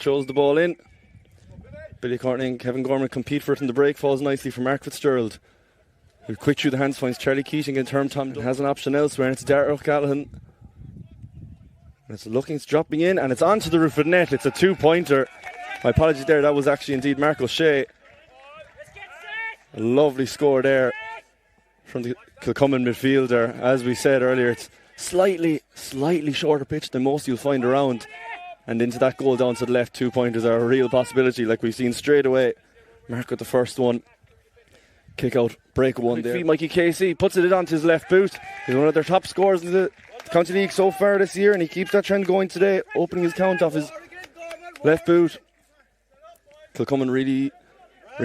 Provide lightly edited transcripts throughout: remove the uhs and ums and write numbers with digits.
throws the ball in. Billy Courtney and Kevin Gorman compete for it, and the break falls nicely for Mark Fitzgerald, who quick through the hands finds Charlie Keating in turn. Tom has an option elsewhere, and it's Darragh O'Callaghan. It's dropping in, and it's onto the roof of the net. It's a 2-pointer. My apologies there, that was actually indeed Mark O'Shea. A lovely score there from the Kilcummin midfielder. As we said earlier, it's slightly shorter pitch than most you'll find around. And into that goal down to the left, 2-pointers are a real possibility, like we've seen straight away. Mark with the first one. Kick out, break one there. Mikey Casey puts it onto his left boot. He's one of their top scorers in the County League so far this year, and he keeps that trend going today, opening his count off his left boot. Kilcummin really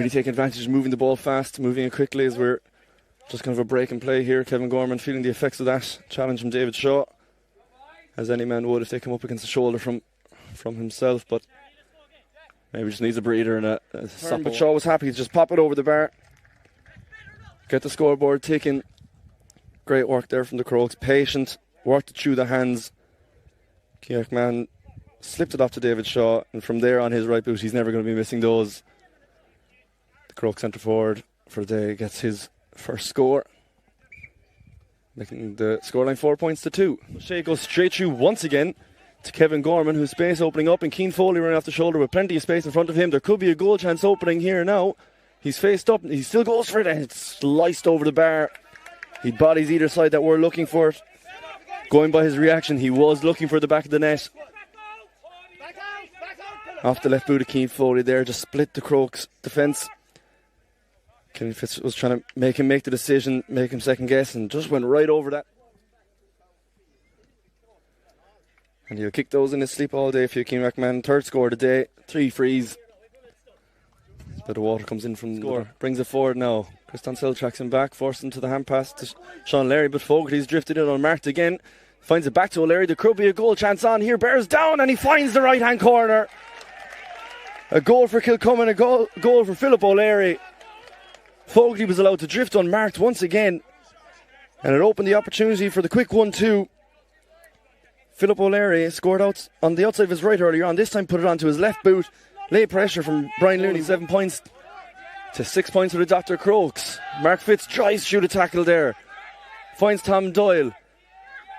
taking advantage, moving the ball fast, moving it quickly as we're just kind of a break and play here. Kevin Gorman feeling the effects of that challenge from David Shaw, as any man would if they come up against the shoulder from himself, but maybe just needs a breather and a stop. But Shaw was happy to just pop it over the bar, get the scoreboard ticking. Great work there from the Crokes, patient, worked it through the hands. Kilcummin slipped it off to David Shaw, and from there on his right boot, he's never going to be missing those. The Crokes centre forward for the day gets his first score, making the scoreline 4 points to 2. Shea goes straight through once again to Kevin Gorman, whose space opening up, and Keane Foley running off the shoulder with plenty of space in front of him. There could be a goal chance opening here now. He's faced up, he still goes for it, and it's sliced over the bar. He bodies either side that were looking for it. Going by his reaction, he was looking for the back of the net. Off the left boot of Keane Foley there, just split the Crokes defence. Kenny Fitz was trying to make him make the decision, make him second guess, and just went right over that. And he'll kick those in his sleep all day for you, Kilcummin. Third score of the day, 3 frees. A bit of water comes in from the score. Brings it forward now. Chris Tonsell tracks him back, forced him to the hand pass to Sean Larry, but Fogarty's drifted in unmarked again. Finds it back to O'Leary. There could be a goal chance on here. Bears down, and he finds the right hand corner. A goal for Kilcummin, a goal for Philip O'Leary. Fogarty was allowed to drift unmarked once again, and it opened the opportunity for the quick 1-2. Philip O'Leary scored out on the outside of his right earlier on. This time put it onto his left boot. Late pressure from Brian Looney, 7 points to 6 points for the Dr. Crokes. Mark Fitz tries to shoot a tackle there. Finds Tom Doyle.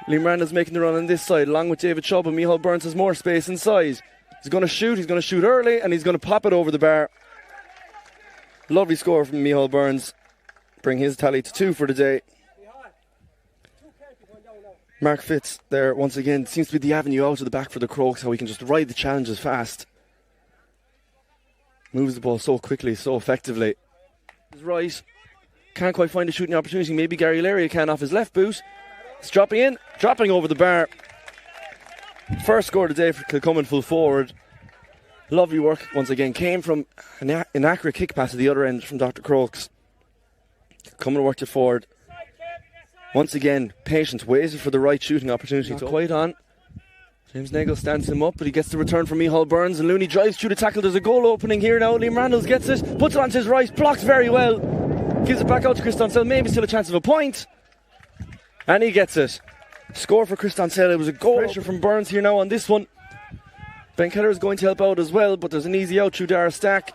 Liam Randall's making the run on this side, along with David Chubb, and Micheál Burns has more space inside. He's going to shoot early, and he's going to pop it over the bar. Lovely score from Micheál Burns. Bring his tally to 2 for the day. Mark Fitz there once again. Seems to be the avenue out of the back for the Crokes, how he can just ride the challenges fast. Moves the ball so quickly, so effectively. He's right. Can't quite find a shooting opportunity. Maybe Gary Larry can off his left boot. It's dropping over the bar. First score of the day for Kilcummin full forward. Lovely work once again. Came from an inaccurate kick pass at the other end from Dr. Crokes. Kilcummin worked it forward. Once again, patient, waited for the right shooting opportunity. Not quite on. James Nagle stands him up, but he gets the return from Micheál Burns, and Looney drives through the tackle. There's a goal opening here now. Liam Randalls gets it, puts it onto his right, blocks very well, gives it back out to Chris Tonsell, maybe still a chance of a point, and he gets it. Score for Chris Tonsell. It was a goal pressure from Burns here now on this one. Ben Keller is going to help out as well, but there's an easy out through Dara Stack.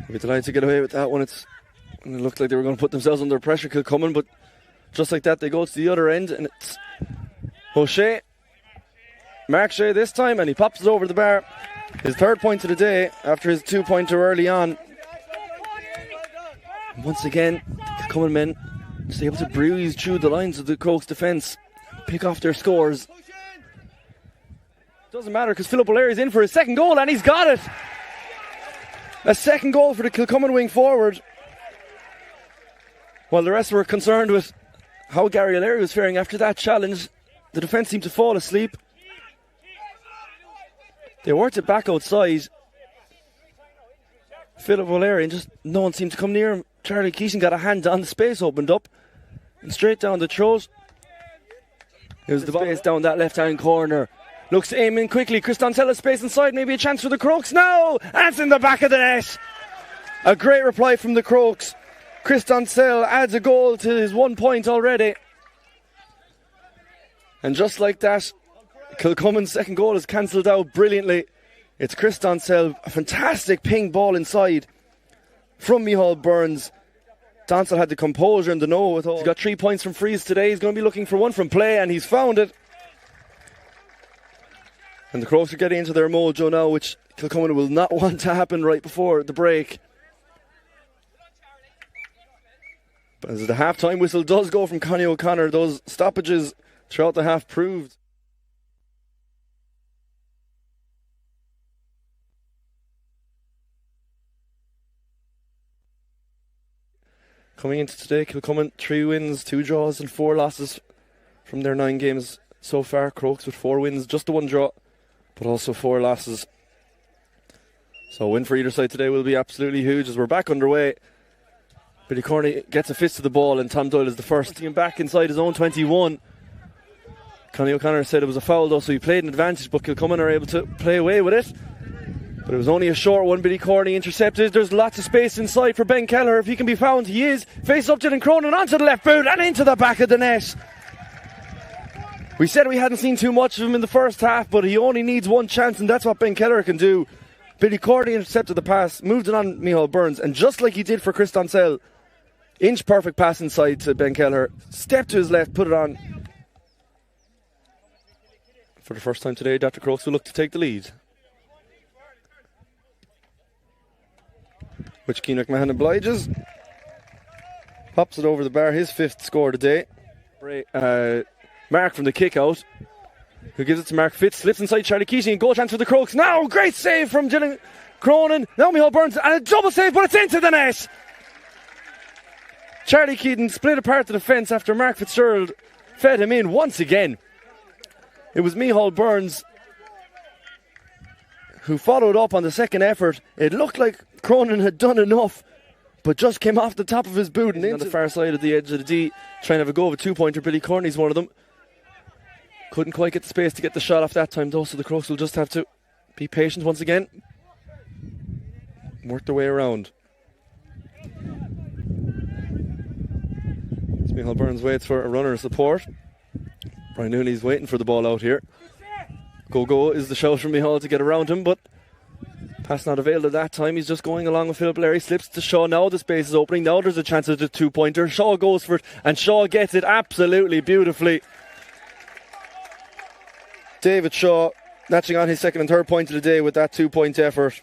We're delighted to get away with that one. It looked like they were going to put themselves under pressure, Kilcummin, but just like that they go to the other end, and it's O'Shea, Mark Shea this time, and he pops it over the bar. His 3rd point of the day after his 2-pointer early on. Once again, the Kilcummin men just able to breeze through the lines of the Crokes defence, pick off their scores. Doesn't matter because Philip O'Leary is in for his 2nd goal, and he's got it. A 2nd goal for the Kilcummin wing forward. While the rest were concerned with how Gary O'Leary was faring after that challenge, the defence seemed to fall asleep. They worked it back outside. Philip O'Leary, and just no one seemed to come near him. Charlie Keating got a hand on, the space opened up, and straight down the throat. It was the space down that left-hand corner. Looks to aim in quickly. Chris Tonsell space inside, maybe a chance for the Crokes. No! And it's in the back of the net. A great reply from the Crokes. Chris Tonsell adds a goal to his 1 point already. And just like that, Kilcummin's second goal is cancelled out brilliantly. It's Chris Doncel, a fantastic ping ball inside from Micheál Burns. Doncel had the composure and the know it all. He's got 3 points from frees today. He's going to be looking for one from play, and he's found it. And the Crokes are getting into their mojo now, which Kilcummin will not want to happen right before the break. But as the half-time whistle does go from Connie O'Connor, those stoppages throughout the half proved. Coming into today, Kilcummin 3 wins, 2 draws and 4 losses from their 9 games so far. Crokes with 4 wins, just the 1 draw, but also 4 losses. So a win for either side today will be absolutely huge as we're back underway. Billy Corney gets a fist to the ball and Tom Doyle is the first. Him back inside his own 21. Connie O'Connor said it was a foul though, so he played an advantage, but Kilcummin are able to play away with it. But it was only a short one. Billy Corney intercepted. There's lots of space inside for Ben Kelleher. If he can be found, he is. Face up to Dylan Cronin onto the left boot and into the back of the net. We said we hadn't seen too much of him in the first half, but he only needs one chance, and that's what Ben Kelleher can do. Billy Corney intercepted the pass, moved it on Micheál Burns, and just like he did for Chris Doncel, inch perfect pass inside to Ben Kelleher, step to his left, put it on. For the first time today, Dr. Crokes will look to take the lead, which Cian McMahon obliges. Pops it over the bar, his 5th score today. Mark from the kick out, who gives it to Mark Fitz, slips inside Charlie Keating, and goal chance for the Crokes. Now, great save from Dylan Cronin. Now Micheál Burns, and a double save, but it's into the net. Charlie Keating split apart the defence after Mark Fitzgerald fed him in once again. It was Micheál Burns who followed up on the second effort. It looked like Cronin had done enough, but just came off the top of his boot and on the far side of the edge of the D, trying to have a go of a 2-pointer. Billy Corney's one of them. Couldn't quite get the space to get the shot off that time though, so the Crokes will just have to be patient once again. Work their way around. Micheál Burns waits for a runner support. Brian Nooney's waiting for the ball out here. Go is the shout from Micheál to get around him, but pass not availed at that time. He's just going along with Philip Larry. Slips to Shaw. Now the space is opening. Now there's a chance at the 2-pointer. Shaw goes for it, and Shaw gets it absolutely beautifully. David Shaw matching on his 2nd and 3rd point of the day with that 2-point effort.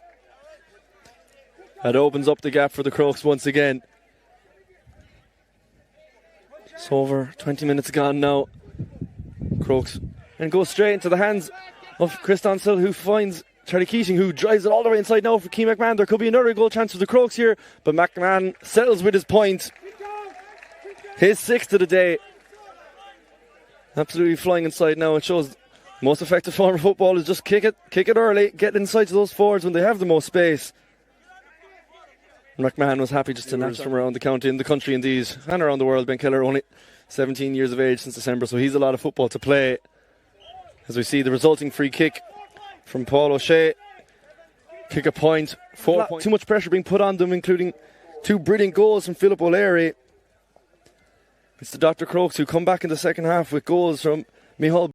That opens up the gap for the Crokes once again. It's over 20 minutes gone now. Crokes, and goes straight into the hands of Chris Doncel, who finds Charlie Keating, who drives it all the way inside now for Cian McMahon. There could be another goal chance for the Crokes here, but McMahon settles with his point. His 6th of the day. Absolutely flying inside now. It shows most effective form of football is just kick it early, get inside to those forwards when they have the most space. And McMahon was happy just to nudge from around the county, in the country indeed, and around the world. Ben Kelleher only 17 years of age since December, so he's a lot of football to play. As we see the resulting free kick from Paul O'Shea. Kick a point, 4 points. Too much pressure being put on them, including 2 brilliant goals from Philip O'Leary. It's the Dr. Crokes who come back in the second half with goals from Micheál